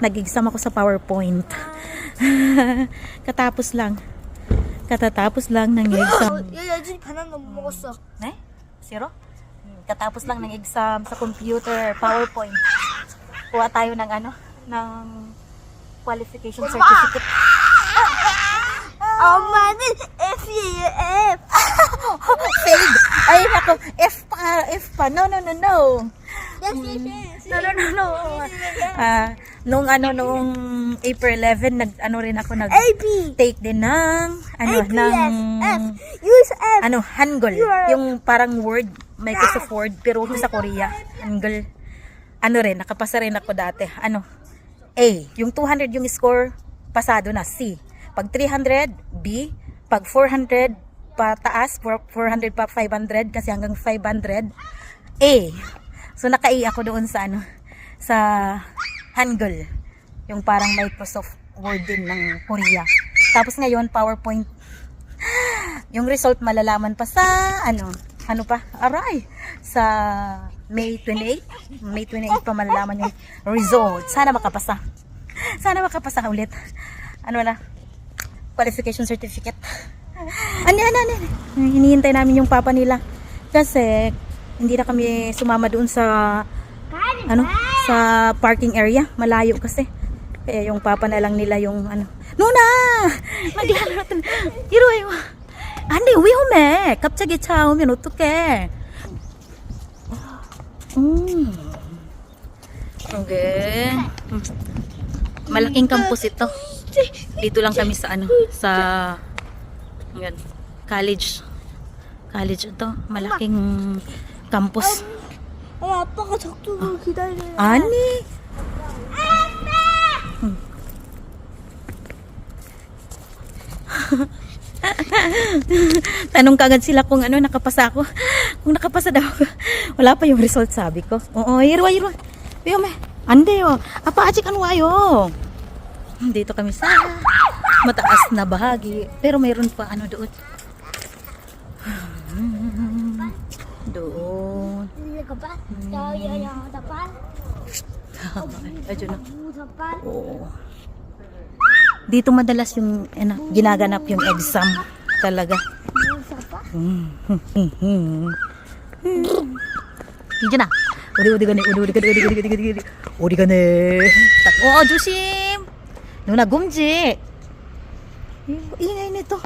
Nag-exam ako sa PowerPoint. Katatapos lang ng exam. 예준이 바나나 못 먹었어. 네? Zero? Katapos lang ng exam sa computer, PowerPoint. Kuha tayo ng ng qualification certificate. 엄마는 F이에요, F. Failed! Ay, nako, F pa. No. Yes, yes, yes. No. Noong April 11, rin ako AB. take din ng F. Use F. Hangul. Yung parang word, Microsoft Word, pero sa Korea. Hangul. Nakapasa rin ako dati. A. Yung 200 yung score, pasado na. C. Pag 300, B. Pag 400, pataas, 400 pa 500, kasi hanggang 500, A. So, naka-A ako doon sa sa Hangul. Yung parang Microsoft Word din ng Korea. Tapos ngayon, PowerPoint. Yung result malalaman pa sa, sa May 28. May 28 pa malalaman yung result. Sana makapasa ulit. Qualification certificate. Hinihintay namin yung papa nila. Kasi, hindi na kami sumama doon sa sa parking area, malayo kasi. Kaya yung papa na lang nila yung Nuna! Maglalaro natin. 이리와요. 안돼, 위험해. 갑자기 차 오면 어떡해. Okay. Malaking campus ito. Dito lang kami sa sa college ito. Malaking campus. 아빠가 적두고 기다려. 아니. Tanong kagad sila kung nakapasa ako. Kung nakapasa daw ako. Wala pa yung result, sabi ko. Oo, 이리와. 위험해. 안 돼요. 아빠 아직 안 와요. Dito kami sa mataas na bahagi. Pero mayroon pa doon. Doon. Ayun na. Oo. Dito madalas yung ginaganap yung exam talaga. Diyan na. 어디 가네. 조심. 누나 곰지. ingay nito.